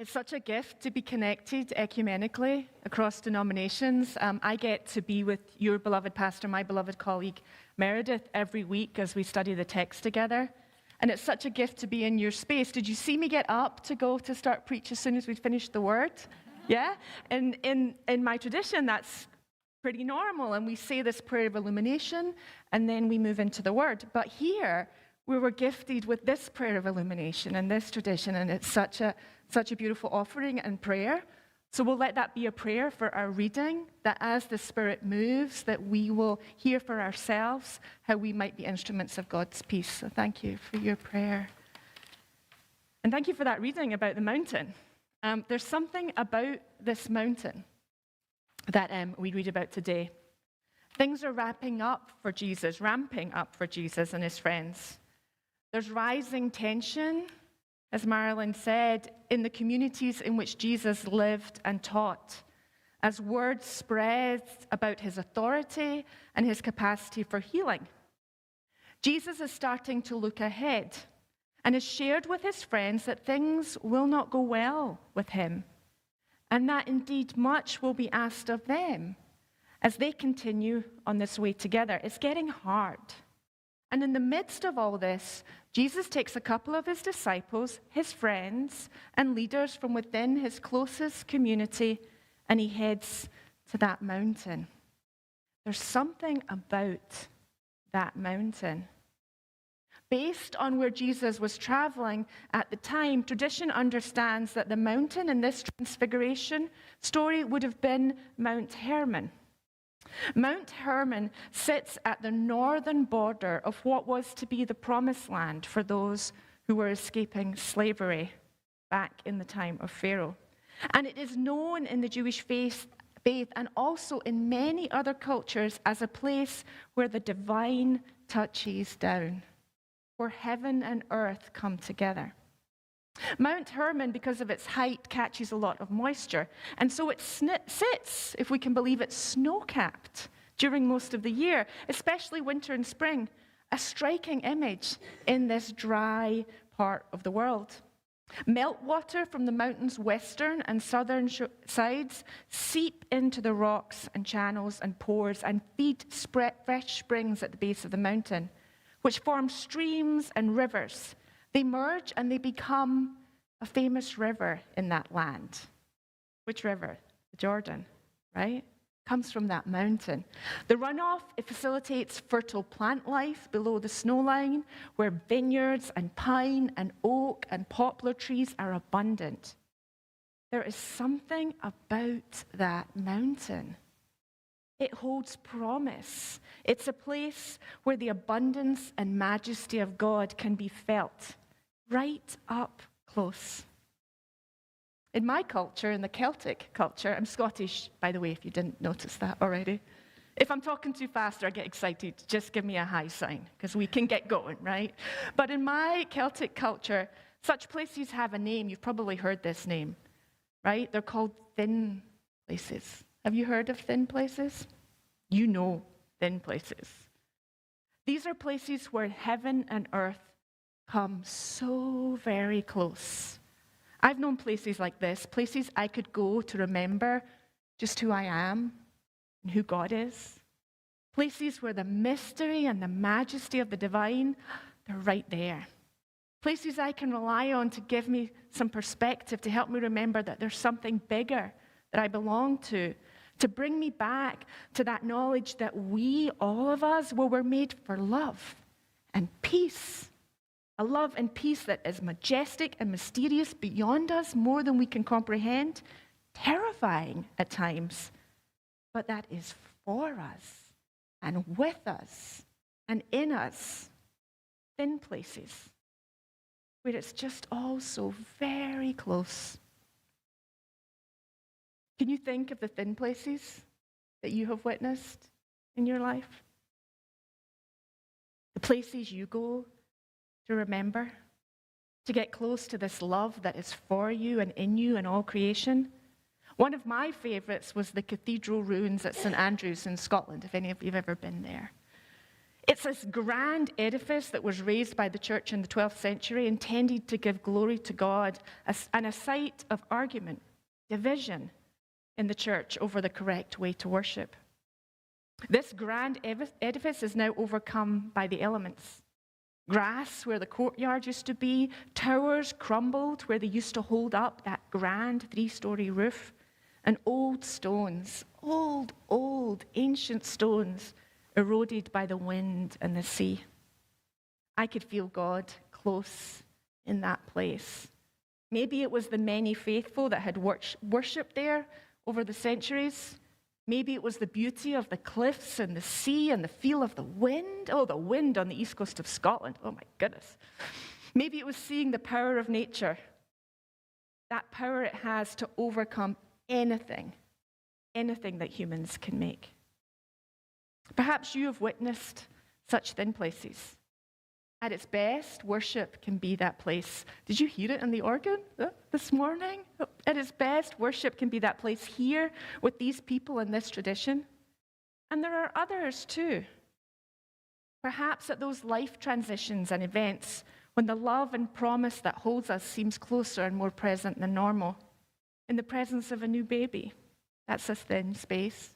It's such a gift to be connected ecumenically across denominations. I get to be with your beloved pastor, my beloved colleague, Meredith, every week as we study the text together. And it's such a gift to be in your space. Did you see me get up to go to start preach as soon as we'd finished the word? Yeah? And in my tradition, that's pretty normal. And we say this prayer of illumination, and then we move into the word. But here, we were gifted with this prayer of illumination and this tradition, and it's such a beautiful offering and prayer. So we'll let that be a prayer for our reading, that as the Spirit moves, that we will hear for ourselves how we might be instruments of God's peace. So thank you for your prayer. And thank you for that reading about the mountain. There's something about this mountain that we read about today. Things are ramping up for Jesus and his friends. There's rising tension, as Marilyn said, in the communities in which Jesus lived and taught, as word spreads about his authority and his capacity for healing. Jesus is starting to look ahead and has shared with his friends that things will not go well with him, and that indeed much will be asked of them as they continue on this way together. It's getting hard. And in the midst of all this, Jesus takes a couple of his disciples, his friends, and leaders from within his closest community, and he heads to that mountain. There's something about that mountain. Based on where Jesus was traveling at the time, tradition understands that the mountain in this Transfiguration story would have been Mount Hermon. Mount Hermon sits at the northern border of what was to be the promised land for those who were escaping slavery back in the time of Pharaoh. And it is known in the Jewish faith and also in many other cultures as a place where the divine touches down, where heaven and earth come together. Mount Hermon, because of its height, catches a lot of moisture, and so it sits, if we can believe it, snow-capped during most of the year, especially winter and spring, a striking image in this dry part of the world. Meltwater from the mountain's western and southern sides seep into the rocks and channels and pores and feed fresh springs at the base of the mountain, which form streams and rivers. They merge and they become a famous river in that land. Which river? The Jordan, right? Comes from that mountain. The runoff, it facilitates fertile plant life below the snowline, where vineyards and pine and oak and poplar trees are abundant. There is something about that mountain. It holds promise. It's a place where the abundance and majesty of God can be felt right up close. In my culture, in the Celtic culture, I'm Scottish, by the way, if you didn't notice that already. If I'm talking too fast or I get excited, just give me a high sign, because we can get going, right? But in my Celtic culture, such places have a name. You've probably heard this name, right? They're called thin places. Have you heard of thin places? You know thin places. These are places where heaven and earth come so very close. I've known places like this, places I could go to remember just who I am and who God is. Places where the mystery and the majesty of the divine, they're right there. Places I can rely on to give me some perspective, to help me remember that there's something bigger that I belong to bring me back to that knowledge that we, all of us, well, we're made for love and peace. A love and peace that is majestic and mysterious beyond us, more than we can comprehend, terrifying at times, but that is for us and with us and in us. Thin places where it's just all so very close. Can you think of the thin places that you have witnessed in your life? The places you go to remember, to get close to this love that is for you and in you and all creation. One of my favorites was the cathedral ruins at St. Andrews in Scotland, if any of you have ever been there. It's this grand edifice that was raised by the church in the 12th century, intended to give glory to God, and a site of argument, division in the church over the correct way to worship. This grand edifice is now overcome by the elements. Grass where the courtyard used to be, towers crumbled where they used to hold up that grand 3-story roof, and old stones, old, ancient stones, eroded by the wind and the sea. I could feel God close in that place. Maybe it was the many faithful that had worshipped there over the centuries. Maybe it was the beauty of the cliffs and the sea and the feel of the wind. Oh, the wind on the east coast of Scotland. Oh, my goodness. Maybe it was seeing the power of nature, that power it has to overcome anything that humans can make. Perhaps you have witnessed such thin places. At its best, worship can be that place. Did you hear it in the organ this morning? At its best, worship can be that place here with these people in this tradition. And there are others too. Perhaps at those life transitions and events when the love and promise that holds us seems closer and more present than normal. In the presence of a new baby, that's a thin space.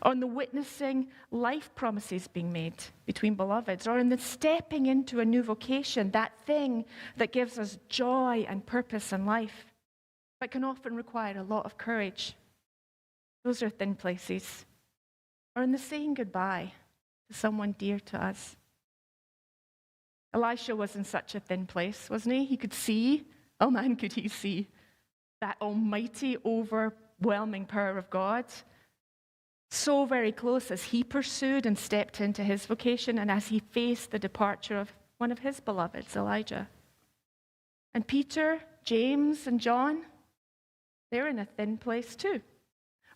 Or in the witnessing life promises being made between beloveds, or in the stepping into a new vocation, that thing that gives us joy and purpose in life, but can often require a lot of courage. Those are thin places. Or in the saying goodbye to someone dear to us. Elisha was in such a thin place, wasn't he? He could see, oh man, could he see that almighty, overwhelming power of God. So very close as he pursued and stepped into his vocation and as he faced the departure of one of his beloveds, Elijah. And Peter, James, and John, they're in a thin place too.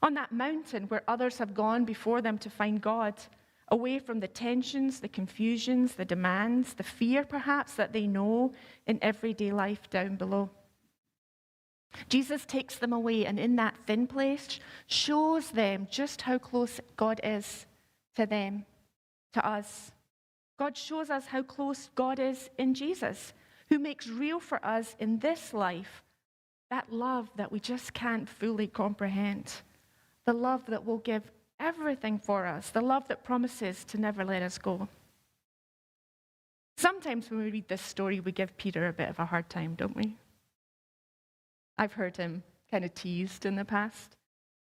On that mountain where others have gone before them to find God, away from the tensions, the confusions, the demands, the fear perhaps that they know in everyday life down below. Jesus takes them away and in that thin place shows them just how close God is to them, to us. God shows us how close God is in Jesus, who makes real for us in this life that love that we just can't fully comprehend, the love that will give everything for us, the love that promises to never let us go. Sometimes when we read this story, we give Peter a bit of a hard time, don't we? I've heard him kind of teased in the past.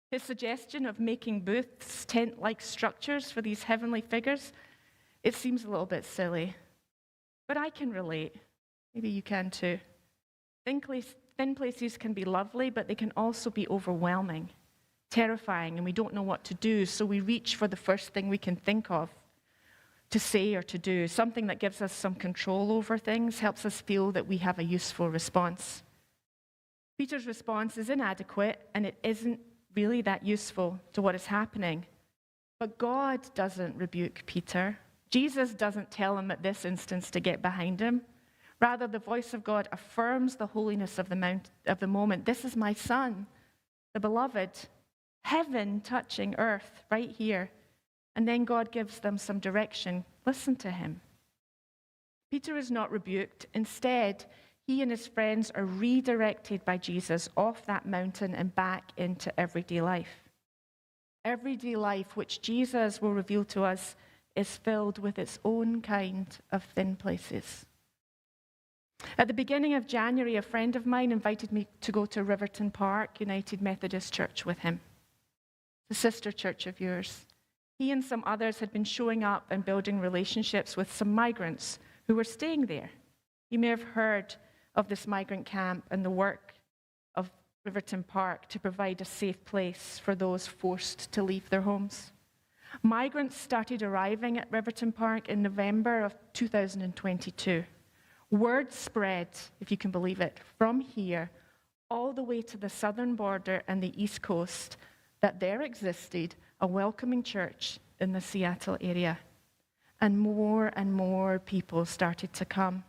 His suggestion of making booths, tent-like structures for these heavenly figures, it seems a little bit silly. But I can relate. Maybe you can too. Thin places can be lovely, but they can also be overwhelming, terrifying, and we don't know what to do, so we reach for the first thing we can think of to say or to do. Something that gives us some control over things, helps us feel that we have a useful response. Peter's response is inadequate, and it isn't really that useful to what is happening. But God doesn't rebuke Peter. Jesus doesn't tell him at this instance to get behind him. Rather, the voice of God affirms the holiness of the moment. This is my son, the beloved. Heaven touching earth right here. And then God gives them some direction. Listen to him. Peter is not rebuked. Instead, he and his friends are redirected by Jesus off that mountain and back into everyday life. Everyday life, which Jesus will reveal to us, is filled with its own kind of thin places. At the beginning of January, a friend of mine invited me to go to Riverton Park United Methodist Church with him, the sister church of yours. He and some others had been showing up and building relationships with some migrants who were staying there. You may have heard of this migrant camp and the work of Riverton Park to provide a safe place for those forced to leave their homes. Migrants started arriving at Riverton Park in November of 2022. Word spread, if you can believe it, from here all the way to the southern border and the east coast that there existed a welcoming church in the Seattle area. And more people started to come.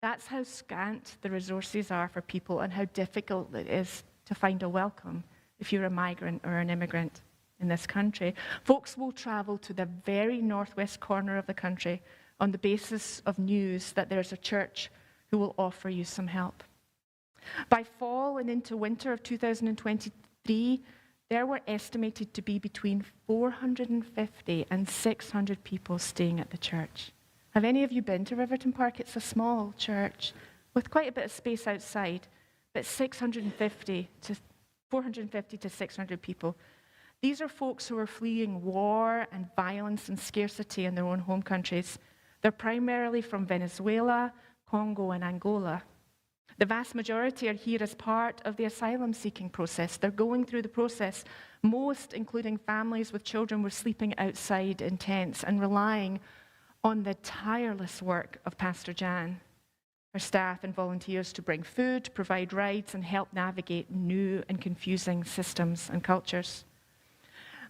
That's how scant the resources are for people and how difficult it is to find a welcome if you're a migrant or an immigrant. in this country. Folks will travel to the very northwest corner of the country on the basis of news that there's a church who will offer you some help. By fall and into winter of 2023, there were estimated to be between 450 and 600 people staying at the church. Have any of you been to Riverton Park? It's a small church with quite a bit of space outside, but 450 to 600 people. These are folks who are fleeing war and violence and scarcity in their own home countries. They're primarily from Venezuela, Congo, and Angola. The vast majority are here as part of the asylum-seeking process. They're going through the process. Most, including families with children, were sleeping outside in tents and relying on the tireless work of Pastor Jan, her staff and volunteers to bring food, provide rides, and help navigate new and confusing systems and cultures.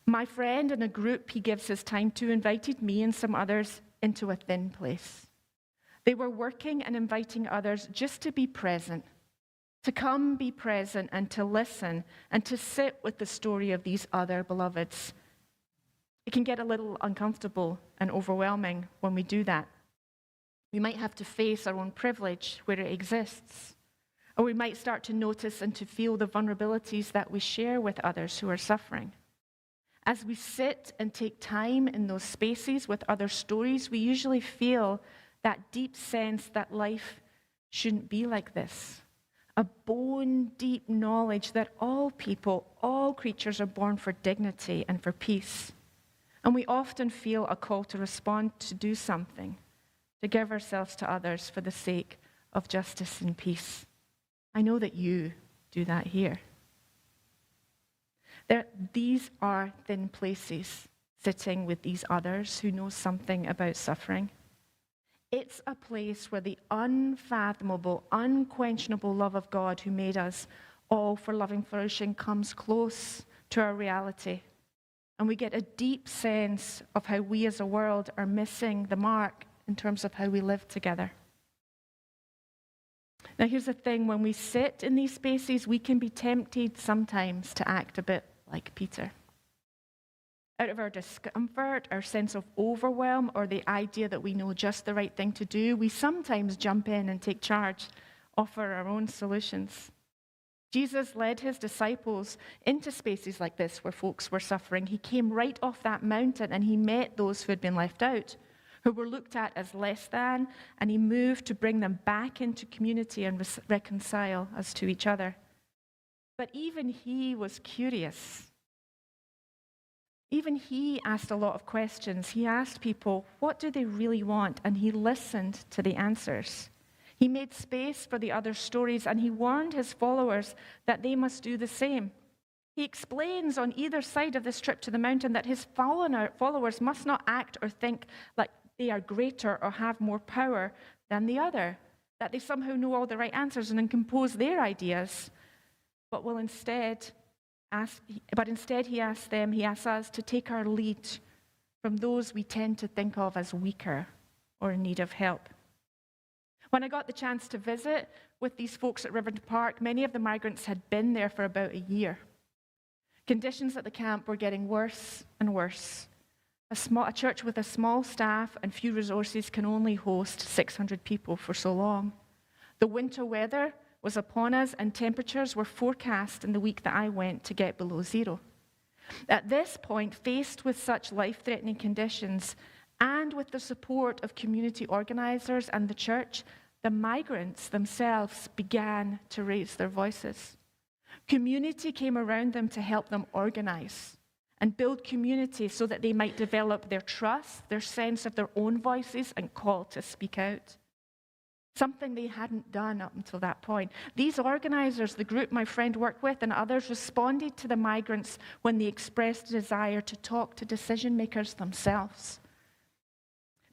My friend and a group he gives his time to invited me and some others into a thin place. They were working and inviting others just to be present, to come be present and to listen and to sit with the story of these other beloveds. It can get a little uncomfortable and overwhelming when we do that. We might have to face our own privilege where it exists, or we might start to notice and to feel the vulnerabilities that we share with others who are suffering. As we sit and take time in those spaces with other stories, we usually feel that deep sense that life shouldn't be like this. A bone-deep knowledge that all people, all creatures are born for dignity and for peace. And we often feel a call to respond, to do something, to give ourselves to others for the sake of justice and peace. I know that you do that here. These are thin places, sitting with these others who know something about suffering. It's a place where the unfathomable, unquenchable love of God who made us all for loving flourishing comes close to our reality. And we get a deep sense of how we as a world are missing the mark in terms of how we live together. Now here's the thing, when we sit in these spaces, we can be tempted sometimes to act a bit like Peter. Out of our discomfort, our sense of overwhelm, or the idea that we know just the right thing to do, we sometimes jump in and take charge, offer our own solutions. Jesus led his disciples into spaces like this where folks were suffering. He came right off that mountain and he met those who had been left out, who were looked at as less than, and he moved to bring them back into community and reconcile us to each other. But even he was curious. Even he asked a lot of questions. He asked people, what do they really want? And he listened to the answers. He made space for the other stories, and he warned his followers that they must do the same. He explains on either side of this trip to the mountain that his followers must not act or think like they are greater or have more power than the other, that they somehow know all the right answers and can compose their ideas, but instead he asks us to take our lead from those we tend to think of as weaker or in need of help. When I got the chance to visit with these folks at Riverton Park, many of the migrants had been there for about a year. Conditions at the camp were getting worse and worse. A church with a small staff and few resources can only host 600 people for so long. The winter weather was upon us, and temperatures were forecast in the week that I went to get below zero. At this point, faced with such life-threatening conditions, and with the support of community organizers and the church, the migrants themselves began to raise their voices. Community came around them to help them organize and build community so that they might develop their trust, their sense of their own voices, and call to speak out. Something they hadn't done up until that point. These organizers, the group my friend worked with and others, responded to the migrants when they expressed a desire to talk to decision makers themselves.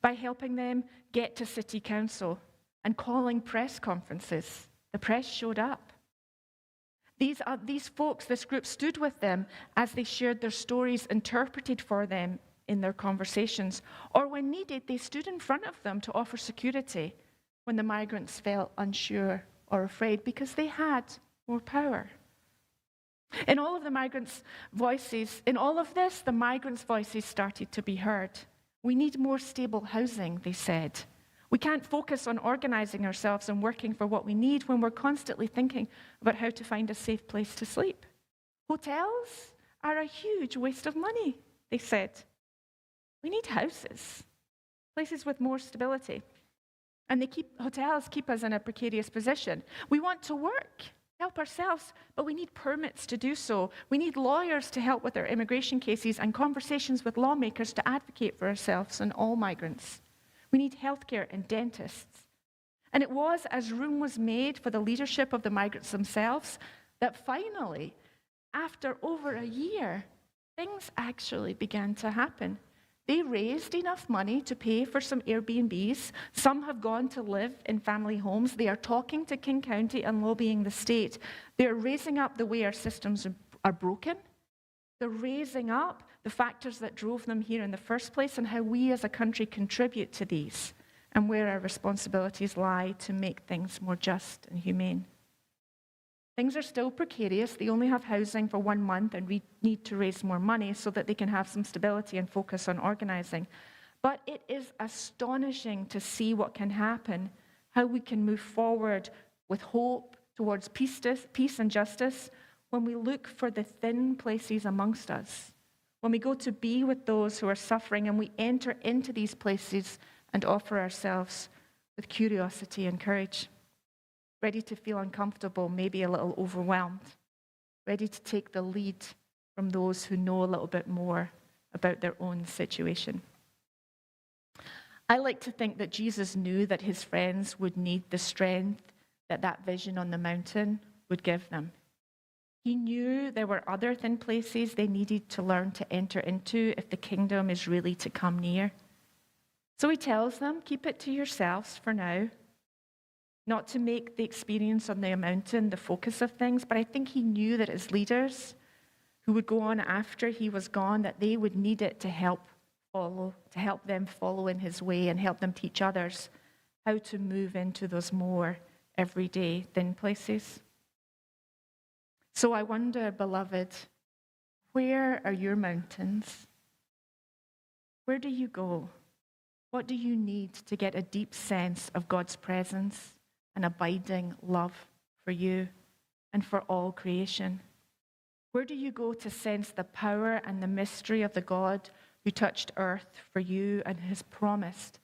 By helping them get to city council and calling press conferences, the press showed up. These folks, this group, stood with them as they shared their stories, interpreted for them in their conversations, or when needed, they stood in front of them to offer security when the migrants felt unsure or afraid because they had more power. In all of the migrants' voices, in all of this, the migrants' voices started to be heard. We need more stable housing, they said. We can't focus on organizing ourselves and working for what we need when we're constantly thinking about how to find a safe place to sleep. Hotels are a huge waste of money, they said. We need houses, places with more stability. And hotels keep us in a precarious position. We want to work, help ourselves, but we need permits to do so. We need lawyers to help with our immigration cases and conversations with lawmakers to advocate for ourselves and all migrants. We need healthcare and dentists. And it was as room was made for the leadership of the migrants themselves that finally, after over a year, things actually began to happen. They raised enough money to pay for some Airbnbs. Some have gone to live in family homes. They are talking to King County and lobbying the state. They're raising up the way our systems are broken. They're raising up the factors that drove them here in the first place and how we as a country contribute to these and where our responsibilities lie to make things more just and humane. Things are still precarious. They only have housing for 1 month and we need to raise more money so that they can have some stability and focus on organizing. But it is astonishing to see what can happen, how we can move forward with hope towards peace and justice when we look for the thin places amongst us, when we go to be with those who are suffering and we enter into these places and offer ourselves with curiosity and courage. Ready to feel uncomfortable, maybe a little overwhelmed, ready to take the lead from those who know a little bit more about their own situation. I like to think that Jesus knew that his friends would need the strength that vision on the mountain would give them. He knew there were other thin places they needed to learn to enter into if the kingdom is really to come near. So he tells them, keep it to yourselves for now. Not to make the experience on the mountain the focus of things, but I think he knew that as leaders who would go on after he was gone, that they would need it to help them follow in his way and help them teach others how to move into those more everyday thin places. So I wonder, beloved, where are your mountains? Where do you go? What do you need to get a deep sense of God's presence and abiding love for you and for all creation? Where do you go to sense the power and the mystery of the God who touched earth for you and has promised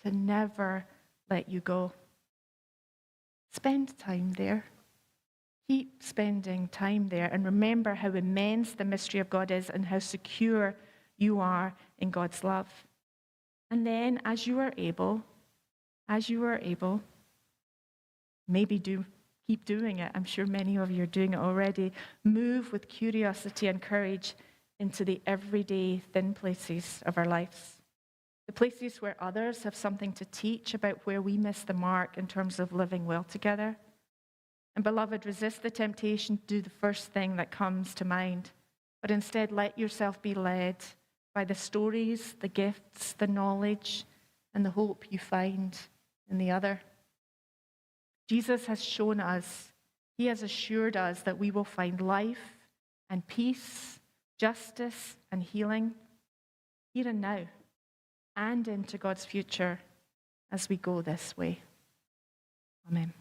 to never let you go? Spend time there. Keep spending time there and remember how immense the mystery of God is and how secure you are in God's love. And then as you are able, maybe keep doing it. I'm sure many of you are doing it already. Move with curiosity and courage into the everyday thin places of our lives. The places where others have something to teach about where we miss the mark in terms of living well together. And beloved, resist the temptation to do the first thing that comes to mind, but instead let yourself be led by the stories, the gifts, the knowledge, and the hope you find in the other. Jesus has shown us, he has assured us that we will find life and peace, justice and healing here and now and into God's future as we go this way. Amen.